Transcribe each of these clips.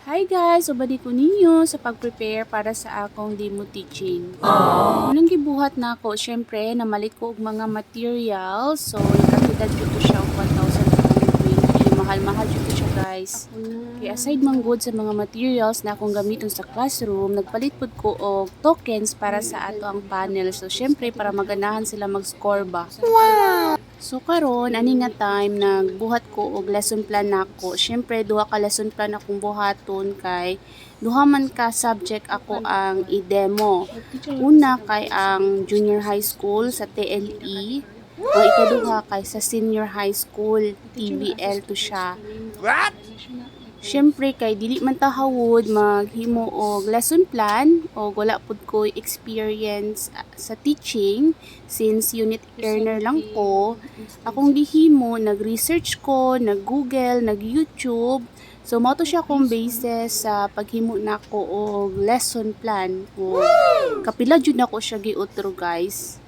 Hi guys! Ubadi ko ninyo sa pag-prepare para sa akong demo teaching. Unang gibuhat na ako, syempre, namalit ko og mga materials. So, nakatidad ko siya og 1,220. Mahal-mahal dito siya guys. Kaya aside man good sa mga materials na akong gamiton sa classroom, nagpalit pud ko og tokens para sa ato ang panel. So, syempre, para maganahan sila mag-score ba. So karon ani nga time nagbuhat ko og lesson plan nako. Syempre duha ka lesson plan akong buhaton kay duha man ka subject ako ang i-demo. Una kay ang junior high school sa TLE. Ang ikaduha kay sa senior high school, TBL to siya. What? Syempre kay dili man ta hawod maghimo og lesson plan o wala pud ko experience sa teaching since unit learner lang ko. Akong gihimo, nag-research ko, nag-Google, nag-YouTube. So mao to siya akong basis sa paghimo nako og lesson plan. O kapila jud nako siya giutro guys.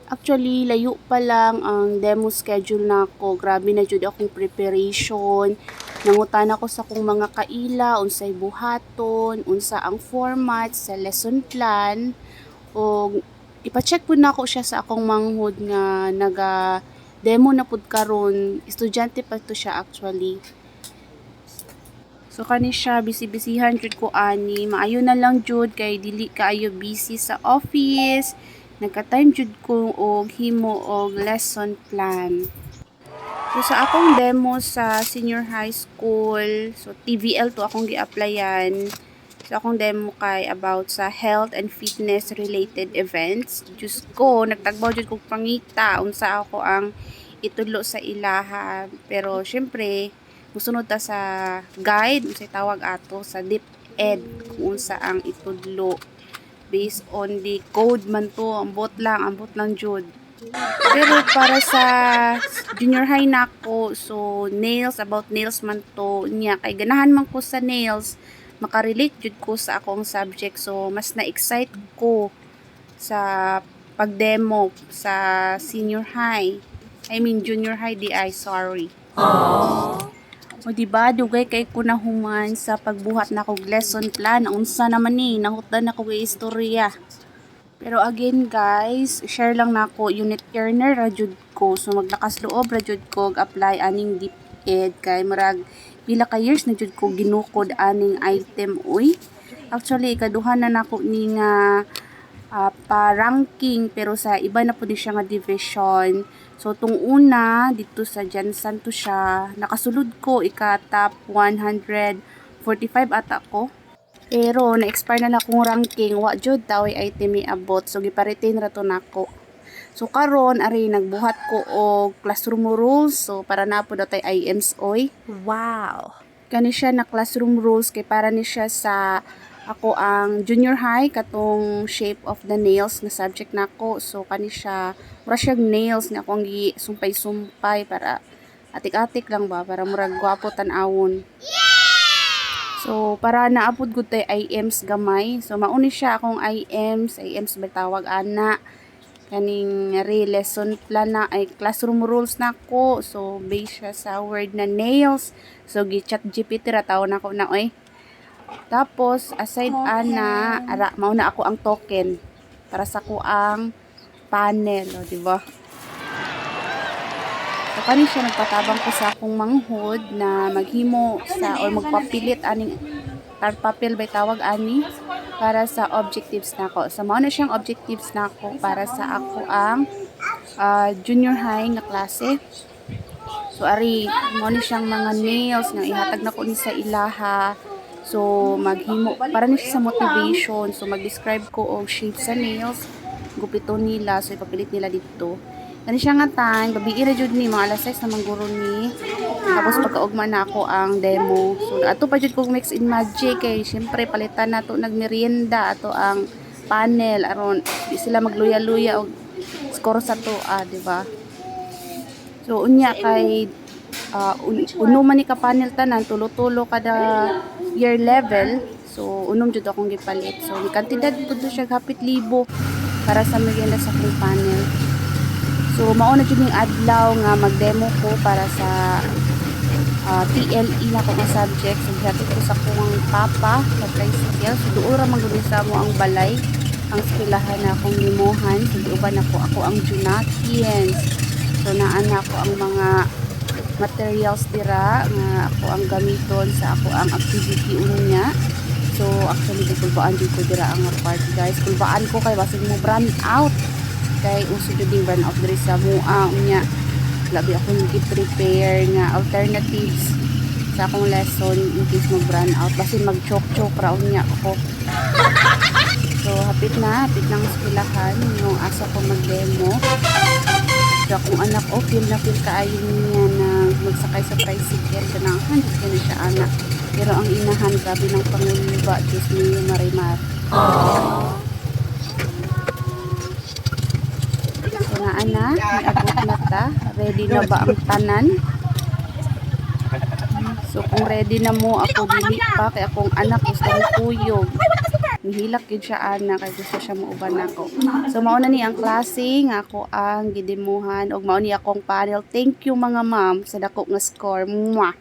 Actually, layo pa lang ang demo schedule nako. Grabe na jud akong preparation. Nangutan ako sa kung mga kaila, unsay buhaton, unsa ang format sa lesson plan. O ipa-check pud nako siya sa akong manghud nga naga demo na pud karon. Estudyante pa to siya actually. So kani siya bisi-bisihan jud ko ani. Maayo na lang jud kay dili kaayo busy sa office. Nagka-time jud ko og himo og lesson plan. So sa akong demo sa senior high school, so TVL to akong gi-applyan. So akong demo kay about sa health and fitness related events. Diyos ko, nagtagbaw jud kog pangita unsa ako ang itudlo sa ilaha. Pero syempre, musunod ta sa guide, unsay tawag ato sa DepEd kung unsa ang itudlo. Based on the code man to, ambot lang jud. Pero para sa junior high nako, so nails, about nails man to niya. Kay ganahan man ko sa nails, makarelate jud ko sa akong subject. So mas na-excite ko sa pag-demo sa senior high. I mean junior high di ay, sorry. O diba, dugay kay ko nahuman sa pagbuhat na kog lesson plan. Unsa naman ni, nangutdan na kog istorya. Pero again guys, share lang nako unit learner ra jud ko. So maglakas loob ra jud ko apply aning DepEd kay murag pila ka years na jud ko ginukod aning item uy. Actually ikaduha na nako ni nga pa-ranking pero sa iba na pud siya nga division. So tung una dito sa Jansan to siya, nakasulod ko ika top 145 ata ko. Pero na-expire na akong ranking, wa jud taoy item abot. So gipa-retain ra to nako. So karon ari nagbuhat ko og classroom rules. So para na pud tay IMs oy. Wow. Kani siya na classroom rules kay para ni siya sa ako ang junior high katong shape of the nails na subject nako. So kani siya mura siyang nails nga akong gisumpay-sumpay para atik-atik lang ba para murag gwapo tan-awon. So para naapod gud tay IMs gamay. So mauni siya akong IMs ba tawag ana. Kaning lesson plan na ay classroom rules nako. So based siya sa word na nails. So gi-chat GPT ra tawo nako na oy. Tapos aside ana, ara mauna ako ang token para sa kuang panel, o di ba? So kani siya nagpatabang ko sa akong manghod na maghimo sa or magpapilit aning papel bay tawag ani para sa objectives nako. So mao na siyang objectives nako para sa ako ang junior high nga klase. So ari mao ni siyang mga nails nga ihatag nako ni sa ilaha. So maghimo para ni siya sa motivation. So mag-describe ko og shape sa nails, gupiton nila, so ipapilit nila dito. Kani siya nga time, gabi ra jud ni mga alas 6 na mangguro ni. Tapos pagkaugma na ako ang demo. So ato pa jud kog mix in magic kay syempre palitan nato nagmerienda ato ang panel aron di sila magluya-luya og score sa to, di ba? So unya kay uno man ni ka panel tanan tulo-tulo kada year level. So unom jud akong gipalit. So ni kantidad pud siya hapit libo para sa merienda sa akong panel. So mao na jud ning adlaw nga mag-demo ko para sa TLE na ko nga subject. So hatid ko sa kong papa sa tricycle. So duura magulisa mo ang balay ang eskwelahan na akong limuhan. So diuban ako ang Junatians. So naana ko ang mga materials dira nga ako ang gamiton sa ako ang activity unya. So actually kulbaan dito dira ang part guys. Kulbaan ko kay basig mo brand out. Kay uso jud ding brand out diri sa mua unya. Labi ako nag-prepare nga alternatives sa akong lesson in case mag brand out. Basin mag-chok-chok ra unya ako. So hapit ng eskwelahan yung asa ko mag-demo. So akong anak feel kaayo niya na magsakay sa tricycle kanang handit ka na siya anak. Pero ang inahan grabe ng panguluba Diyos niyo marimar. So naana niabot na ta. Ready na ba ang tanan? So kung ready na mo ako dili pa kay akong anak gusto ni kuyog. Nihilak yun siya ana kay gusto siya mauban ako. So mao na ni ang klase nga ako ang gidemuhan og mao ni akong panel. Thank you mga ma'am sa dako nga score. Mwah.